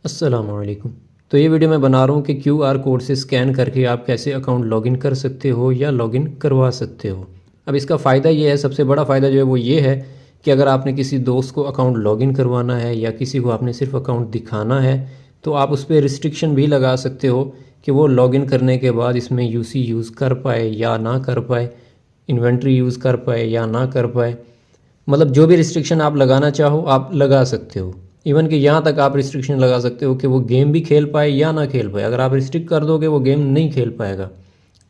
अस्सलामुअलैकुम। तो ये वीडियो मैं बना रहा हूँ कि क्यूआर कोड से स्कैन करके आप कैसे अकाउंट लॉगिन कर सकते हो या लॉगिन करवा सकते हो। अब इसका फ़ायदा ये है, सबसे बड़ा फ़ायदा जो है वो ये है कि अगर आपने किसी दोस्त को अकाउंट लॉगिन करवाना है या किसी को आपने सिर्फ अकाउंट दिखाना है तो आप उस पर रिस्ट्रिक्शन भी लगा सकते हो कि वो लॉगिन करने के बाद इसमें यूसी यूज़ कर पाए या ना कर पाए, इन्वेंट्री यूज़ कर पाए या ना कर पाए। मतलब जो भी रिस्ट्रिक्शन आप लगाना चाहो आप लगा सकते हो। इवन कि यहाँ तक आप रिस्ट्रिक्शन लगा सकते हो कि वो गेम भी खेल पाए या ना खेल पाए। अगर आप रिस्ट्रिक्ट कर दोगे वो गेम नहीं खेल पाएगा,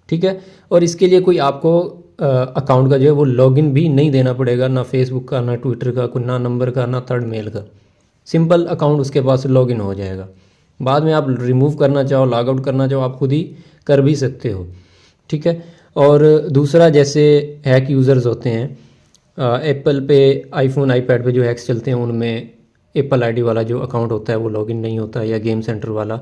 ठीक है। और इसके लिए कोई आपको अकाउंट का जो है वो लॉगिन भी नहीं देना पड़ेगा, ना फेसबुक का, ना ट्विटर का, ना नंबर का, ना थर्ड मेल का। सिंपल अकाउंट उसके पास लॉगिन हो जाएगा। बाद में आप रिमूव करना चाहो, लॉग आउट करना चाहो, आप खुद ही कर भी सकते हो, ठीक है। और दूसरा, जैसे हैक यूज़र्स होते हैं एप्पल पे, आईफोन, आईपैड पे जो हैक्स चलते हैं उनमें एप्पल आईडी वाला जो अकाउंट होता है वो लॉगिन नहीं होता, या गेम सेंटर वाला।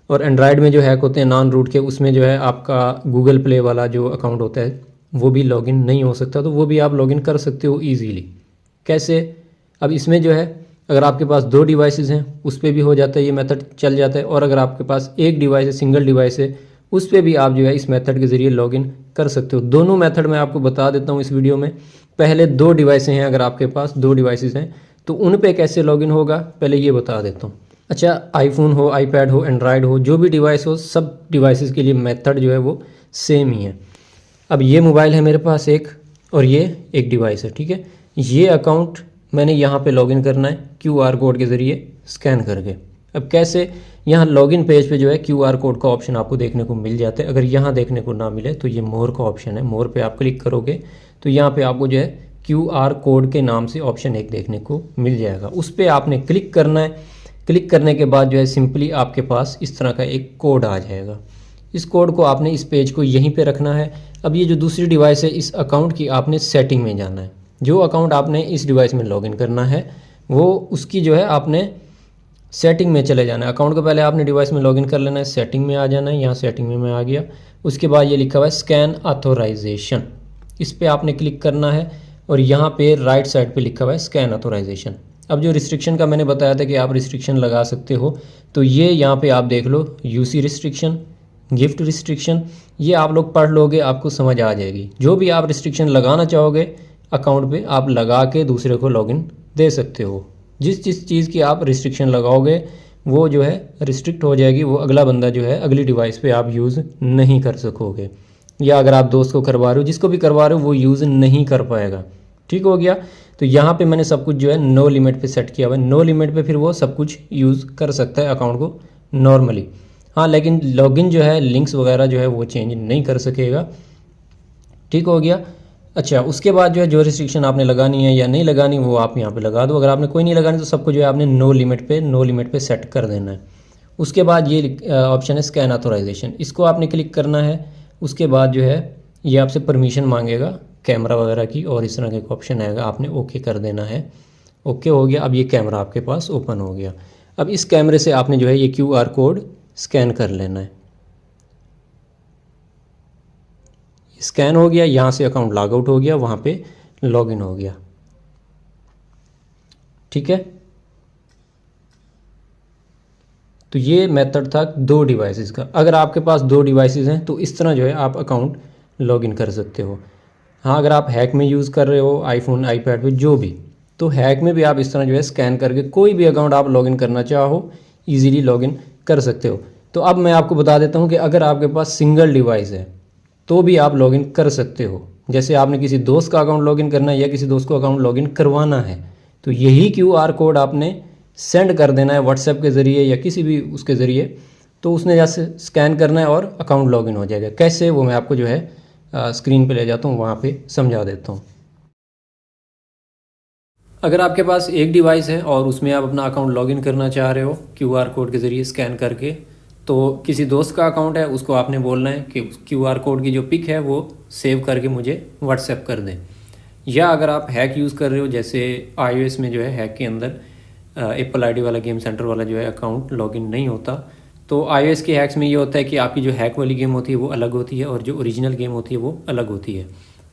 और एंड्रॉयड में जो हैक होते हैं नॉन रूट के, उसमें जो है आपका गूगल प्ले वाला जो अकाउंट होता है वो भी लॉगिन नहीं हो सकता। तो वो भी आप लॉगिन कर सकते हो ईजीली। कैसे? अब इसमें जो है अगर आपके पास 2 डिवाइसेस हैं उस पर भी हो जाता है, ये मेथड चल जाता है। और अगर आपके पास एक डिवाइस है, सिंगल डिवाइस है, उस पर भी आप जो है इस मेथड के ज़रिए लॉगिन कर सकते हो। दोनों मेथड मैं आपको बता देता हूँ इस वीडियो में। पहले 2 डिवाइसें हैं, अगर आपके पास 2 डिवाइसेस हैं तो उन पे कैसे लॉगिन होगा पहले ये बता देता हूँ। अच्छा, आईफोन हो, आईपैड हो, एंड्रॉयड हो, जो भी डिवाइस हो, सब डिवाइसेस के लिए मेथड जो है वो सेम ही है। अब ये मोबाइल है मेरे पास एक, और ये एक डिवाइस है, ठीक है। ये अकाउंट मैंने यहाँ पे लॉगिन करना है क्यूआर कोड के ज़रिए स्कैन करके। अब कैसे? यहाँ लॉगिन पेज पे जो है क्यूआर कोड का ऑप्शन आपको देखने को मिल जाता है। अगर यहाँ देखने को ना मिले तो ये मोर का ऑप्शन है, मोर पे आप क्लिक करोगे तो यहाँ पे आपको जो है क्यूआर कोड के नाम से ऑप्शन एक देखने को मिल जाएगा। उस पर आपने क्लिक करना है। क्लिक करने के बाद जो है सिंपली आपके पास इस तरह का एक कोड आ जाएगा। इस कोड को आपने इस पेज को यहीं पे रखना है। अब ये जो दूसरी डिवाइस है, इस अकाउंट की आपने सेटिंग में जाना है। जो अकाउंट आपने इस डिवाइस में लॉगिन करना है वो उसकी जो है आपने सेटिंग में चले जाना है। अकाउंट को पहले आपने डिवाइस में लॉगिन कर लेना है, सेटिंग में आ जाना है। यहाँ सेटिंग में मैं आ गया। उसके बाद ये लिखा हुआ है स्कैन ऑथोराइजेशन, इस पर आपने क्लिक करना है। और यहाँ पे राइट साइड पे लिखा हुआ है स्कैन ऑथोराइजेशन। अब जो रिस्ट्रिक्शन का मैंने बताया था कि आप रिस्ट्रिक्शन लगा सकते हो, तो ये यहाँ पे आप देख लो, यूसी रिस्ट्रिक्शन, गिफ्ट रिस्ट्रिक्शन, ये आप लोग पढ़ लोगे, आपको समझ आ जाएगी। जो भी आप रिस्ट्रिक्शन लगाना चाहोगे अकाउंट पे आप लगा के दूसरे को लॉगिन दे सकते हो। जिस जिस चीज़ की आप रिस्ट्रिक्शन लगाओगे वो जो है रिस्ट्रिक्ट हो जाएगी, वो अगला बंदा जो है अगली डिवाइस पे आप यूज़ नहीं कर सकोगे। या अगर आप दोस्त को करवा रहे हो, जिसको भी करवा रहे हो वो यूज़ नहीं कर पाएगा, ठीक हो गया। तो यहाँ पे मैंने सब कुछ जो है नो लिमिट पे सेट किया हुआ है। नो लिमिट पे फिर वो सब कुछ यूज़ कर सकता है अकाउंट को नॉर्मली। हाँ, लेकिन लॉगिन जो है, लिंक्स वगैरह जो है वो चेंज नहीं कर सकेगा, ठीक हो गया। अच्छा, उसके बाद जो है जो रिस्ट्रिक्शन आपने लगानी है या नहीं लगानी वो आप यहाँ पे लगा दो। अगर आपने कोई नहीं लगानी तो सबको जो है आपने नो लिमिट पे सेट कर देना है। उसके बाद ये ऑप्शन है स्कैन ऑथोराइजेशन, इसको आपने क्लिक करना है। उसके बाद जो है ये आपसे परमिशन मांगेगा कैमरा वगैरह की, और इस तरह का ऑप्शन आएगा, आपने ओके कर देना है। ओके हो गया। अब ये कैमरा आपके पास ओपन हो गया। अब इस कैमरे से आपने जो है ये क्यूआर कोड स्कैन कर लेना है। स्कैन हो गया, यहाँ से अकाउंट लॉग आउट हो गया, वहाँ पे लॉगिन हो गया, ठीक है। तो ये मेथड था 2 डिवाइसेस का। अगर आपके पास 2 डिवाइसेस हैं तो इस तरह जो है आप अकाउंट लॉगिन कर सकते हो। हाँ, अगर आप हैक में यूज़ कर रहे हो, आईफोन, आईपैड पे जो भी, तो हैक में भी आप इस तरह जो है स्कैन करके कोई भी अकाउंट आप लॉगिन करना चाहो ईजिली लॉगिन कर सकते हो। तो अब मैं आपको बता देता हूँ कि अगर आपके पास सिंगल डिवाइस है तो भी आप लॉगिन कर सकते हो। जैसे आपने किसी दोस्त का अकाउंट लॉगिन करना है या किसी दोस्त को अकाउंट लॉगिन करवाना है तो यही क्यूआर कोड आपने सेंड कर देना है व्हाट्सएप के ज़रिए या किसी भी उसके ज़रिए। तो उसने जैसे स्कैन करना है और अकाउंट लॉगिन हो जाएगा। कैसे, वो मैं आपको जो है स्क्रीन पे ले जाता हूँ, वहाँ पे समझा देता हूँ। अगर आपके पास एक डिवाइस है और उसमें आप अपना अकाउंट लॉगिन करना चाह रहे हो क्यूआर कोड के ज़रिए स्कैन करके, तो किसी दोस्त का अकाउंट है उसको आपने बोलना है कि क्यूआर कोड की जो पिक है वो सेव करके मुझे व्हाट्सएप कर दें। या अगर आप हैक यूज़ कर रहे हो, जैसे iOS में जो है हैक के अंदर एप्पल आईडी वाला, गेम सेंटर वाला जो है अकाउंट लॉगिन नहीं होता। तो iOS के हैक्स में ये होता है कि आपकी जो हैक वाली गेम होती है वो अलग होती है और जो ओरिजिनल गेम होती है वो अलग होती है।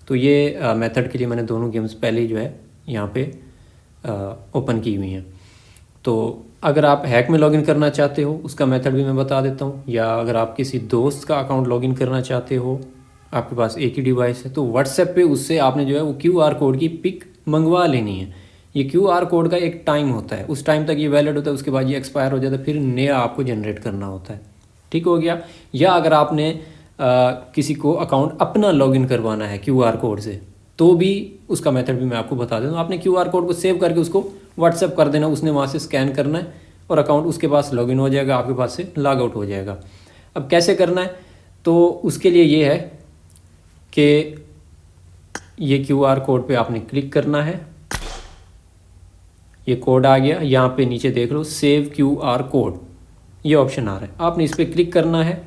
तो ये मेथड के लिए मैंने दोनों गेम्स पहले ही जो है यहाँ पे ओपन की हुई हैं। तो अगर आप हैक में लॉगिन करना चाहते हो उसका मेथड भी मैं बता देता हूँ, या अगर आप किसी दोस्त का अकाउंट लॉगिन करना चाहते हो, आपके पास एक ही डिवाइस है, तो व्हाट्सएप पे उससे आपने जो है वो QR कोड की पिक मंगवा लेनी है। ये QR कोड का एक टाइम होता है, उस टाइम तक ये वैलिड होता है, उसके बाद ये एक्सपायर हो जाता है, फिर नया आपको जनरेट करना होता है। ठीक हो गया। या अगर आपने किसी को अकाउंट अपना लॉगिन करवाना है QR कोड से, तो भी उसका मेथड भी मैं आपको बता देता हूँ। आपने QR कोड को सेव करके उसको व्हाट्सएप कर देना, उसने वहाँ से स्कैन करना है और अकाउंट उसके पास लॉगिन हो जाएगा, आपके पास से लॉग आउट हो जाएगा। अब कैसे करना है, तो उसके लिए ये है कि ये QR कोड पे आपने क्लिक करना है। ये कोड आ गया, यहाँ पे नीचे देख लो सेव QR कोड, ये ऑप्शन आ रहा है, आपने इस पर क्लिक करना है,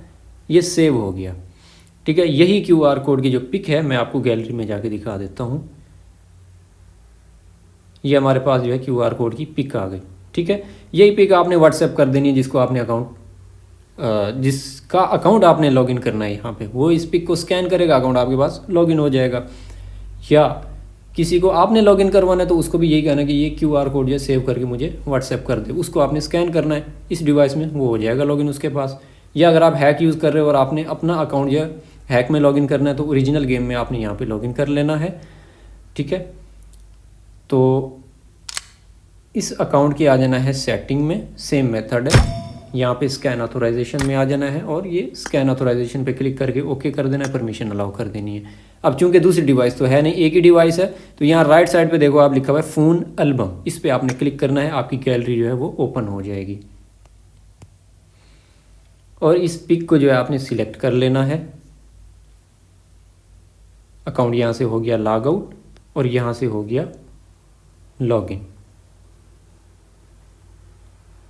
ये सेव हो गया। ठीक है, यही QR कोड की जो पिक है मैं आपको गैलरी में जाके दिखा देता हूँ। ये हमारे पास जो है QR कोड की पिक आ गई। ठीक है, यही पिक आपने व्हाट्सएप कर देनी है जिसको आपने जिसका अकाउंट आपने लॉगिन करना है यहाँ पे, वो इस पिक को स्कैन करेगा, अकाउंट आपके पास लॉगिन हो जाएगा। या किसी को आपने लॉगिन करवाना है तो उसको भी यही कहना है कि ये QR कोड जो है सेव करके मुझे व्हाट्सएप कर दे, उसको आपने स्कैन करना है इस डिवाइस में, वो हो जाएगा लॉगिन उसके पास। या अगर आप हैक यूज़ कर रहे हो और आपने अपना अकाउंट जो है हैक में लॉगिन करना है, तो ओरिजिनल गेम में आपने यहाँ पे लॉगिन कर लेना है। ठीक है, तो इस अकाउंट की आ जाना है सेटिंग में, सेम मेथड है, यहाँ पे स्कैन ऑथोराइजेशन में आ जाना है और ये स्कैन ऑथोराइजेशन पे क्लिक करके ओके कर देना है, परमिशन अलाउ कर देनी है। अब चूंकि दूसरी डिवाइस तो है नहीं, एक ही डिवाइस है, तो यहाँ राइट साइड पे देखो आप लिखा हुआ है फ़ोन एल्बम, इस पर आपने क्लिक करना है, आपकी गैलरी जो है वो ओपन हो जाएगी। और इस पिक को जो है आपने सिलेक्ट कर लेना है। अकाउंट यहाँ से हो गया लॉग आउट और यहाँ से हो गया लॉगिन।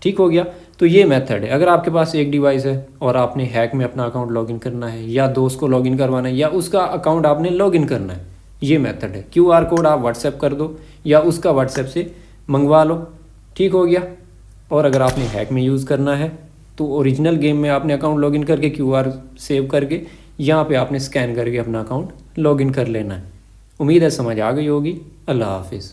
ठीक हो गया। तो ये मेथड है, अगर आपके पास एक डिवाइस है और आपने हैक में अपना अकाउंट लॉगिन करना है, या दोस्त को लॉगिन करवाना है, या उसका अकाउंट आपने लॉगिन करना है, ये मेथड है। QR कोड आप व्हाट्सएप कर दो या उसका व्हाट्सएप से मंगवा लो। ठीक हो गया। और अगर आपने हैक में यूज़ करना है तो ओरिजिनल गेम में आपने अकाउंट लॉगिन करके QR सेव करके यहाँ पे आपने स्कैन करके अपना अकाउंट लॉगिन कर लेना है। उम्मीद है समझ आ गई होगी। अल्लाह हाफिज़।